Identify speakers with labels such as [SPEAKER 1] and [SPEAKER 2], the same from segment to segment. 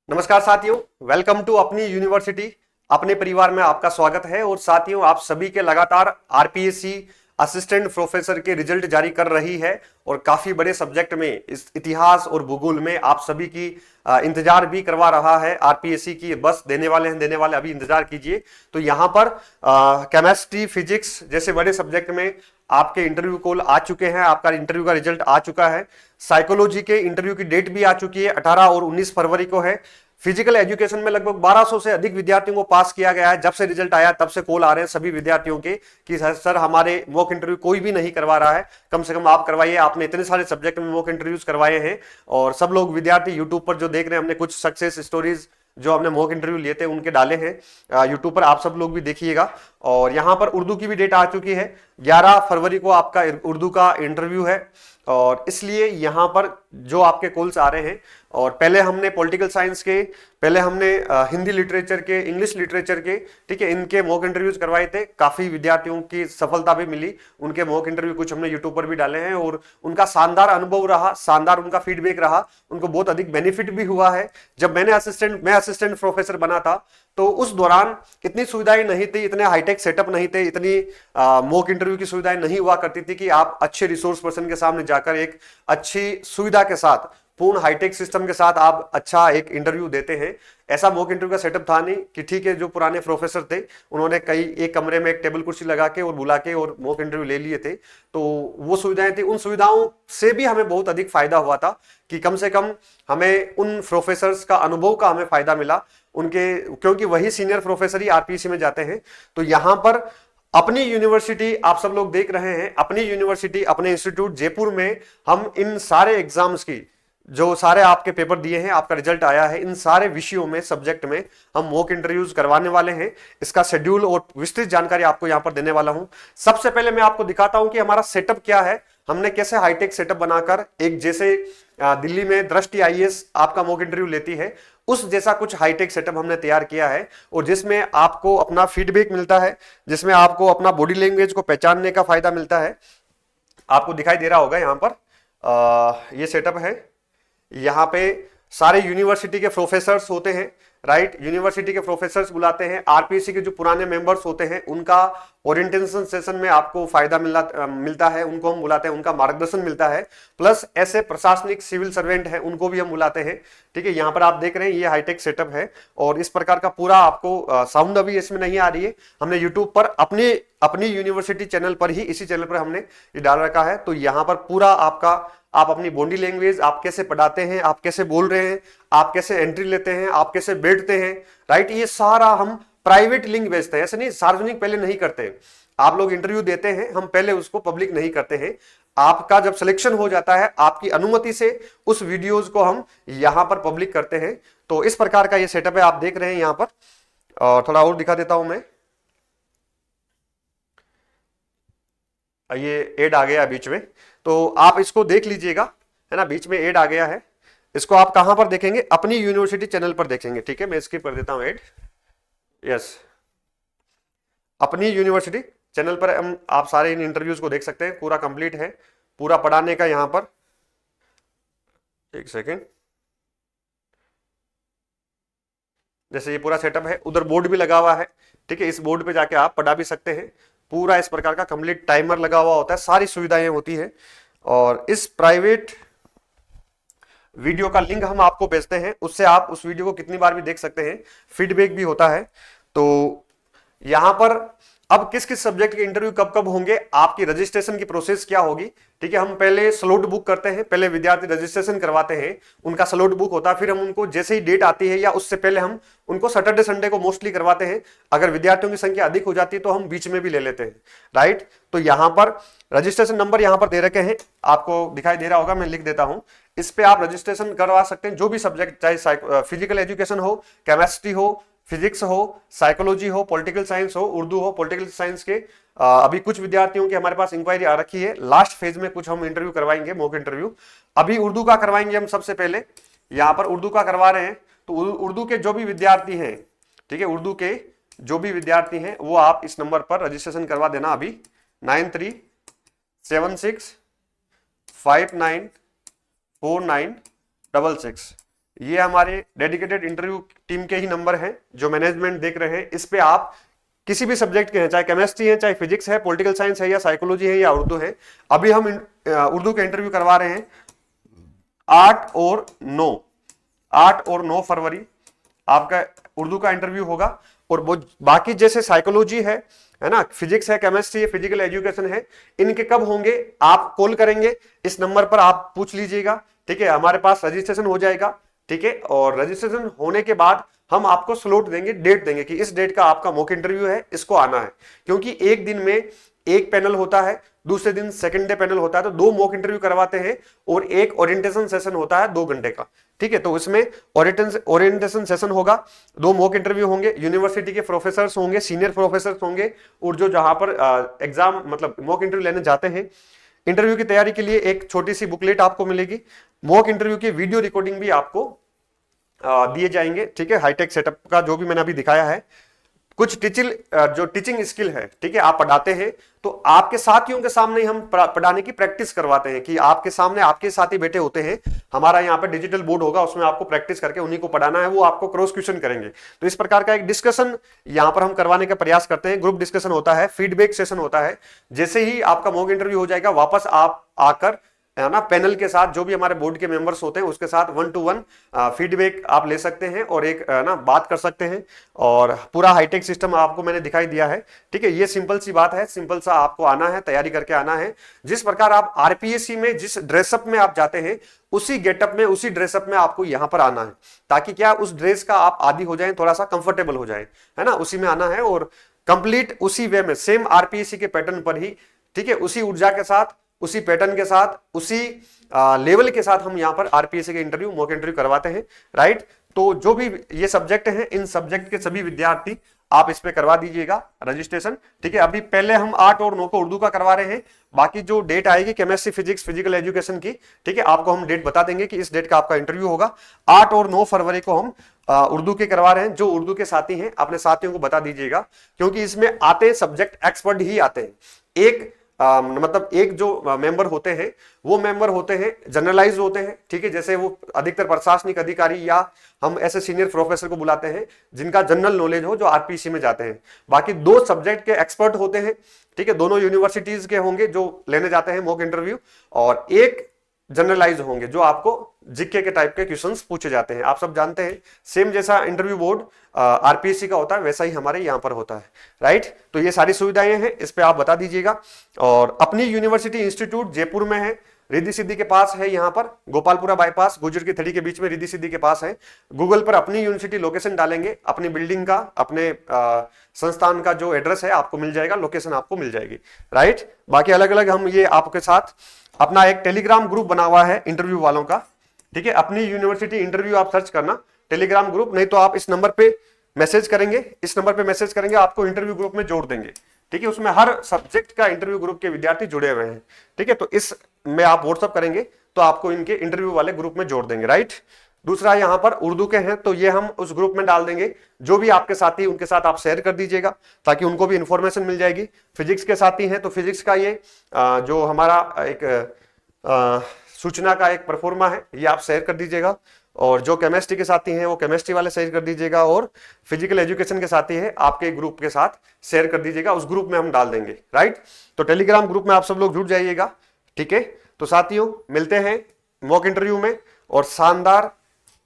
[SPEAKER 1] नमस्कार साथियों, welcome to अपनी यूनिवर्सिटी। अपने परिवार में आपका स्वागत है। और साथियों, आप सभी के लगातार आरपीएससी असिस्टेंट प्रोफेसर के रिजल्ट जारी कर रही है और काफी बड़े सब्जेक्ट में इस इतिहास और भूगोल में आप सभी की इंतजार भी करवा रहा है। आरपीएससी की बस देने वाले हैं, देने वाले, अभी इंतजार कीजिए। तो यहाँ पर केमिस्ट्री, फिजिक्स जैसे बड़े सब्जेक्ट में आपके इंटरव्यू कॉल आ चुके हैं, आपका इंटरव्यू का रिजल्ट आ चुका है। साइकोलॉजी के इंटरव्यू की डेट भी आ चुकी है, 18 और 19 फरवरी को है। फिजिकल एजुकेशन में लगभग 1200 से अधिक विद्यार्थियों को पास किया गया है। जब से रिजल्ट आया तब से कॉल आ रहे हैं सभी विद्यार्थियों के कि सर हमारे मॉक इंटरव्यू कोई भी नहीं करवा रहा है, कम से कम आप करवाइए। आपने इतने सारे सब्जेक्ट में मॉक इंटरव्यूज करवाए हैं और सब लोग विद्यार्थी यूट्यूब पर जो देख रहे हैं, हमने कुछ सक्सेस स्टोरीज जो हमने मॉक इंटरव्यू लिए थे उनके डाले हैं यूट्यूब पर, आप सब लोग भी देखिएगा। और यहाँ पर उर्दू की भी डेट आ चुकी है, 11 फरवरी को आपका उर्दू का इंटरव्यू है। और इसलिए यहाँ पर जो आपके कॉल्स आ रहे हैं, और पहले हमने पॉलिटिकल साइंस के, पहले हमने हिंदी लिटरेचर के, इंग्लिश लिटरेचर के, ठीक है, इनके मॉक इंटरव्यूज करवाए थे। काफी विद्यार्थियों की सफलता भी मिली, उनके मॉक इंटरव्यू कुछ हमने यूट्यूब पर भी डाले हैं और उनका शानदार अनुभव रहा, शानदार उनका फीडबैक रहा, उनको बहुत अधिक बेनिफिट भी हुआ है। जब मैं असिस्टेंट प्रोफेसर बना था तो उस दौरान इतनी सुविधाएं नहीं थी, इतने हाईटेक सेटअप नहीं थे, इतनी मॉक इंटरव्यू की सुविधाएं नहीं हुआ करती थी कि आप अच्छे रिसोर्स पर्सन के सामने जाकर एक अच्छी सुविधा के साथ, पूर्ण हाईटेक सिस्टम के साथ आप अच्छा एक इंटरव्यू देते हैं। ऐसा मॉक इंटरव्यू का सेटअप था नहीं कि ठीक है, जो पुराने प्रोफेसर थे उन्होंने कई एक कमरे में एक टेबल कुर्सी लगा के और बुला के और मॉक इंटरव्यू ले लिए थे। तो वो सुविधाएं थी, उन सुविधाओं से भी हमें बहुत अधिक फायदा हुआ था कि कम से कम हमें उन प्रोफेसर्स का अनुभव का हमें फायदा मिला उनके, क्योंकि वही सीनियर प्रोफेसर ही आरपीएससी में जाते हैं। तो यहां पर अपनी यूनिवर्सिटी आप सब लोग देख रहे हैं, अपनी यूनिवर्सिटी, अपने इंस्टीट्यूट जयपुर में हम इन सारे एग्जाम्स की, जो सारे आपके पेपर दिए हैं, आपका रिजल्ट आया है, इन सारे विषयों में, सब्जेक्ट में हम मॉक इंटरव्यूज करवाने वाले हैं। इसका शेड्यूल और विस्तृत जानकारी आपको यहां पर देने वाला हूं। सबसे पहले मैं आपको दिखाता हूं कि हमारा सेटअप क्या है, हमने कैसे हाईटेक सेटअप बनाकर एक, जैसे दिल्ली में दृष्टि आईएएस आपका मॉक इंटरव्यू लेती है, उस जैसा कुछ हाईटेक सेटअप हमने तैयार किया है। और जिसमें आपको अपना फीडबैक मिलता है, जिसमें आपको अपना बॉडी लैंग्वेज को पहचानने का फायदा मिलता है। आपको दिखाई दे रहा होगा यहां पर ये सेटअप है। यहाँ पे सारे यूनिवर्सिटी के प्रोफेसर्स होते हैं, राइट, यूनिवर्सिटी के प्रोफेसर्स बुलाते हैं। आरपीएससी के जो पुराने मेंबर्स होते हैं उनका ओरिएंटेशन सेशन में आपको फायदा मिलता है, उनको हम बुलाते हैं, उनका मार्गदर्शन मिलता है। प्लस ऐसे प्रशासनिक सिविल सर्वेंट हैं, उनको भी हम बुलाते हैं। ठीक है, यहाँ पर आप देख रहे हैं ये हाईटेक सेटअप है और इस प्रकार का पूरा आपको साउंड अभी इसमें नहीं आ रही है, हमने यूट्यूब पर अपने अपनी यूनिवर्सिटी चैनल पर ही, इसी चैनल पर हमने ये डाल रखा है। तो यहाँ पर पूरा आपका, आप अपनी बॉडी लैंग्वेज, आप कैसे पढ़ाते हैं, आप कैसे बोल रहे हैं, आप कैसे एंट्री लेते हैं, आप कैसे बैठते हैं, राइट, ये सारा हम प्राइवेट लिंक भेजते हैं, ऐसे नहीं, सार्वजनिक पहले नहीं करते। आप लोग इंटरव्यू देते हैं, हम पहले उसको पब्लिक नहीं करते हैं। आपका जब सिलेक्शन हो जाता है, आपकी अनुमति से उस वीडियोज को हम यहां पर पब्लिक करते हैं। तो इस प्रकार का ये सेटअप है, आप देख रहे हैं यहां पर। और थोड़ा और दिखा देता हूं मैं, ये एड आ गया बीच में, तो आप इसको देख लीजिएगा, है ना, बीच में एड आ गया है। इसको आप कहां पर देखेंगे, अपनी यूनिवर्सिटी चैनल पर देखेंगे। ठीक है, मैं स्किप कर देता हूं एड। यस, अपनी यूनिवर्सिटी चैनल पर हम, आप सारे इन इंटरव्यूज को देख सकते हैं, पूरा कंप्लीट है, पूरा पढ़ाने का। यहां पर एक सेकेंड, जैसे ये पूरा सेटअप है, उधर बोर्ड भी लगा हुआ है। ठीक है, इस बोर्ड पे जाके आप पढ़ा भी सकते हैं। पूरा इस प्रकार का कंप्लीट टाइमर लगा हुआ होता है, सारी सुविधाएं होती है। और इस प्राइवेट वीडियो का लिंक हम आपको भेजते हैं, उससे आप उस वीडियो को कितनी बार भी देख सकते हैं, फीडबैक भी होता है। तो यहां पर अब किस किस सब्जेक्ट के इंटरव्यू कब कब होंगे, आपकी रजिस्ट्रेशन की प्रोसेस क्या होगी। ठीक है, हम पहले स्लॉट बुक करते हैं, पहले विद्यार्थी रजिस्ट्रेशन करवाते हैं, उनका स्लॉट बुक होता है। फिर हम उनको जैसे ही डेट आती है या उससे पहले हम उनको सैटरडे संडे को मोस्टली करवाते हैं। अगर विद्यार्थियों की संख्या अधिक हो जाती है तो हम बीच में भी ले लेते हैं, राइट। तो यहां पर रजिस्ट्रेशन नंबर यहां पर दे रखे हैं, आपको दिखाई दे रहा होगा, मैं लिख देता हूं। इस पे आप रजिस्ट्रेशन करवा सकते हैं, जो भी सब्जेक्ट, चाहे फिजिकल एजुकेशन हो, केमिस्ट्री हो, फिजिक्स हो, साइकोलॉजी हो, पॉलिटिकल साइंस हो, उर्दू हो। पॉलिटिकल साइंस के अभी कुछ विद्यार्थियों की हमारे पास इंक्वायरी आ रखी है, लास्ट फेज में कुछ हम इंटरव्यू करवाएंगे, मॉक इंटरव्यू। अभी उर्दू का करवाएंगे हम सबसे पहले, यहां पर उर्दू का करवा रहे हैं। तो उर्दू के जो भी विद्यार्थी हैं, ठीक है, उर्दू के जो भी विद्यार्थी हैं वो आप इस नंबर पर रजिस्ट्रेशन करवा देना अभी, 9376594966। ये हमारे डेडिकेटेड इंटरव्यू टीम के ही नंबर हैं जो मैनेजमेंट देख रहे हैं। इस पे आप किसी भी सब्जेक्ट के हैं, चाहे केमिस्ट्री है, चाहे फिजिक्स है, पॉलिटिकल साइंस है, या साइकोलॉजी है, या उर्दू है। अभी हम उर्दू के इंटरव्यू करवा रहे हैं 8 और 9 फरवरी आपका उर्दू का इंटरव्यू होगा। और वो बाकी जैसे साइकोलॉजी है ना, फिजिक्स है, केमिस्ट्री है, फिजिकल एजुकेशन है, इनके कब होंगे आप कॉल करेंगे, इस नंबर पर आप पूछ लीजिएगा। ठीक है, हमारे पास रजिस्ट्रेशन हो जाएगा। ठीक है, और रजिस्ट्रेशन होने के बाद हम आपको स्लॉट देंगे, डेट देंगे कि इस डेट का आपका मॉक इंटरव्यू है, इसको आना है। क्योंकि एक दिन में एक पैनल होता है, दूसरे दिन सेकंड डे पैनल होता है, तो 2 मॉक इंटरव्यू करवाते हैं और एक ओरिएंटेशन सेशन होता है 2 घंटे का। ठीक है, तो इसमें ओरिएंटेशन सेशन होगा, 2 मॉक इंटरव्यू होंगे, यूनिवर्सिटी के प्रोफेसर होंगे, सीनियर प्रोफेसर होंगे, और जो जहां पर एग्जाम मतलब मॉक इंटरव्यू लेने जाते हैं। इंटरव्यू की तैयारी के लिए एक छोटी सी बुकलेट आपको मिलेगी, मॉक इंटरव्यू की वीडियो रिकॉर्डिंग भी आपको दिए जाएंगे। ठीक है, हाईटेक सेटअप का जो भी मैंने अभी दिखाया है, कुछ जो टीचिंग स्किल है, ठीक है, आप पढ़ाते हैं तो आपके साथियों के सामने ही हम पढ़ाने की प्रैक्टिस करवाते हैं कि आपके सामने आपके साथी बैठे होते हैं, हमारा यहाँ पे डिजिटल बोर्ड होगा, उसमें आपको प्रैक्टिस करके उन्हीं को पढ़ाना है, वो आपको क्रॉस क्वेश्चन करेंगे। तो इस प्रकार का एक डिस्कशन यहाँ पर हम करवाने का प्रयास करते हैं। ग्रुप डिस्कशन होता है, फीडबैक सेशन होता है। जैसे ही आपका मॉक इंटरव्यू हो जाएगा, वापस आप आकर है ना पैनल के साथ, जो भी हमारे बोर्ड के मेंबर्स होते हैं उसके साथ 1 to 1 फीडबैक आप ले सकते हैं और एक ना बात कर सकते हैं। और पूरा हाईटेक सिस्टम आपको मैंने दिखाई दिया है। ठीक है, ये सिंपल सी बात है, सिंपल सा आपको आना है, तैयारी करके आना है। जिस प्रकार आप आरपीएससी में जिस ड्रेसअप में आप जाते हैं, उसी गेटअप में, उसी ड्रेसअप में आपको यहां पर आना है, ताकि क्या उस ड्रेस का आप आदी हो जाए, थोड़ा सा कंफर्टेबल हो जाए, है ना, उसी में आना है और कंप्लीट उसी वे में, सेम आरपीएससी के पैटर्न पर ही, ठीक है, उसी ऊर्जा के साथ, उसी पैटर्न के साथ, उसी लेवल के साथ हम यहां पर आरपीएससी के इंटरव्यू, मॉक इंटरव्यू करवाते हैं। राइट, तो जो भी ये सब्जेक्ट हैं, इन सब्जेक्ट के सभी विद्यार्थी आप इस पे करवा दीजिएगा रजिस्ट्रेशन। ठीक है, अभी पहले हम 8 और 9 को उर्दू का करवा रहे हैं, बाकी जो डेट आएगी केमिस्ट्री, फिजिक्स, फिजिकल एजुकेशन की, ठीक है, आपको हम डेट बता देंगे कि इस डेट का आपका इंटरव्यू होगा। 8 और 9 फरवरी को हम उर्दू के करवा रहे हैं। जो उर्दू के साथी हैं अपने साथियों को बता दीजिएगा, क्योंकि इसमें आते सब्जेक्ट एक्सपर्ट ही आते हैं। एक मतलब एक जो मेंबर होते हैं, वो मेंबर होते हैं जनरलाइज होते हैं। ठीक है, जैसे वो अधिकतर प्रशासनिक अधिकारी या हम ऐसे सीनियर प्रोफेसर को बुलाते हैं जिनका जनरल नॉलेज हो, जो आरपीसी में जाते हैं। बाकी 2 सब्जेक्ट के एक्सपर्ट होते हैं। ठीक है, दोनों यूनिवर्सिटीज के होंगे जो लेने जाते हैं मॉक इंटरव्यू, और एक जनरलाइज होंगे जो आपको जीके के टाइप के क्वेश्चंस पूछे जाते हैं। आप सब जानते हैं, सेम जैसा इंटरव्यू बोर्ड आरपीएससी का होता है, वैसा ही हमारे यहाँ पर होता है। राइट, तो ये सारी सुविधाएं हैं, इस पे आप बता दीजिएगा। और अपनी यूनिवर्सिटी इंस्टीट्यूट जयपुर में है, रिद्धि सिद्धि के पास है, यहाँ पर गोपालपुरा बाईपास, गुजर की थड़ी के बीच में रिद्धि सिद्धि के पास है। गूगल पर अपनी यूनिवर्सिटी लोकेशन डालेंगे, अपनी बिल्डिंग का, अपने संस्थान का जो एड्रेस है आपको मिल जाएगा, लोकेशन आपको मिल जाएगी। राइट, बाकी अलग अलग हम ये आपके साथ अपना एक टेलीग्राम ग्रुप बना हुआ है इंटरव्यू वालों का। ठीक है, अपनी यूनिवर्सिटी इंटरव्यू आप सर्च करना, टेलीग्राम ग्रुप, नहीं तो आप इस नंबर पे मैसेज करेंगे, इस नंबर पे मैसेज करेंगे, आपको इंटरव्यू ग्रुप में जोड़ देंगे। ठीक है, उसमें हर सब्जेक्ट का इंटरव्यू ग्रुप के विद्यार्थी जुड़े हुए हैं। ठीक है, तो इस में आप व्हाट्सअप करेंगे तो आपको इनके इंटरव्यू वाले ग्रुप में जोड़ देंगे। राइट, दूसरा यहाँ पर उर्दू के हैं तो ये हम उस ग्रुप में डाल देंगे, जो भी आपके साथी उनके साथ आप शेयर कर दीजिएगा ताकि उनको भी इंफॉर्मेशन मिल जाएगी। फिजिक्स के साथी हैं तो फिजिक्स का ये जो हमारा एक सूचना का एक परफॉर्मा है, ये आप शेयर कर दीजिएगा। और जो केमिस्ट्री के साथी हैं वो केमिस्ट्री वाले शेयर कर दीजिएगा, और फिजिकल एजुकेशन के साथी है आपके ग्रुप के साथ शेयर कर दीजिएगा, उस ग्रुप में हम डाल देंगे। राइट, तो टेलीग्राम ग्रुप में आप सब लोग जुड़ जाइएगा। ठीक है, तो साथियों मिलते हैं मॉक इंटरव्यू में, और शानदार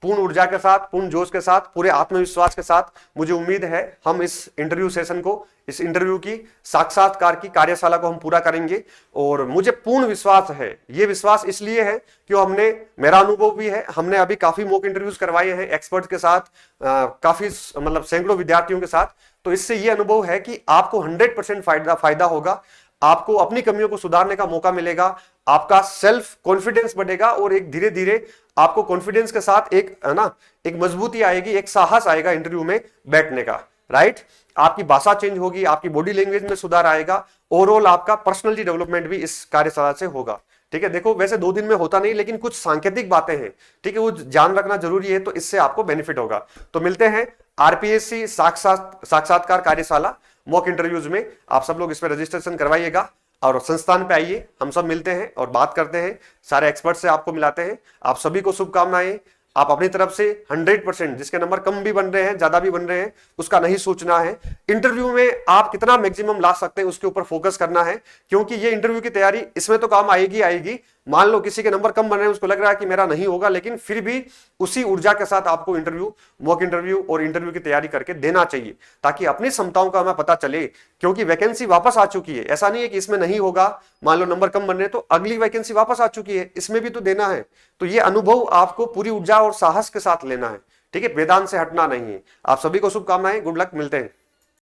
[SPEAKER 1] पूर्ण ऊर्जा के साथ, पूर्ण जोश के साथ, पूरे आत्मविश्वास के साथ मुझे उम्मीद है हम इस इंटरव्यू सेशन को, इस इंटरव्यू की साक्षात्कार की कार्यशाला को हम पूरा करेंगे। और मुझे पूर्ण विश्वास है, ये विश्वास इसलिए है कि हमने, मेरा अनुभव भी है, हमने अभी काफी मॉक इंटरव्यूज करवाए हैं एक्सपर्ट के साथ, काफी मतलब सैकड़ों विद्यार्थियों के साथ। तो इससे ये अनुभव है कि आपको 100% फायदा होगा, आपको अपनी कमियों को सुधारने का मौका मिलेगा, आपका सेल्फ कॉन्फिडेंस बढ़ेगा, और एक धीरे धीरे आपको कॉन्फिडेंस के साथ एक है ना, एक मजबूती आएगी, एक साहस आएगा इंटरव्यू में बैठने का। राइट, आपकी भाषा चेंज होगी, आपकी बॉडी लैंग्वेज में सुधार आएगा, ओवरऑल आपका पर्सनालिटी डेवलपमेंट भी इस कार्यशाला से होगा। ठीक है, देखो वैसे 2 दिन में होता नहीं, लेकिन कुछ सांकेतिक बातें हैं, ठीक है, वो ध्यान रखना जरूरी है, तो इससे आपको बेनिफिट होगा। तो मिलते हैं आरपीएससी साक्षात्कार कार्यशाला मॉक इंटरव्यूज में। आप सब लोग इसमें रजिस्ट्रेशन करवाइएगा और संस्थान पे आइए, हम सब मिलते हैं और बात करते हैं, सारे एक्सपर्ट से आपको मिलाते हैं। आप सभी को शुभकामनाएं। आप अपनी तरफ से 100%, जिसके नंबर कम भी बन रहे हैं ज्यादा भी बन रहे हैं, उसका नहीं सोचना है। इंटरव्यू में आप कितना मैक्सिमम ला सकते हैं उसके ऊपर फोकस करना है, क्योंकि ये इंटरव्यू की तैयारी इसमें तो काम आएगी आएगी। मान लो किसी के नंबर कम बन रहे हैं, उसको लग रहा है कि मेरा नहीं होगा, लेकिन फिर भी उसी ऊर्जा के साथ आपको इंटरव्यू, मॉक इंटरव्यू और इंटरव्यू की तैयारी करके देना चाहिए, ताकि अपनी क्षमताओं का हमें पता चले। क्योंकि वैकेंसी वापस आ चुकी है, ऐसा नहीं है कि इसमें नहीं होगा, मान लो नंबर कम बन रहे हैं तो अगली वैकेंसी वापस आ चुकी है, इसमें भी तो देना है। तो ये अनुभव आपको पूरी ऊर्जा और साहस के साथ लेना है, ठीक है, वेदांत से हटना नहीं है। आप सभी को शुभकामनाएं, गुड लक, मिलते हैं।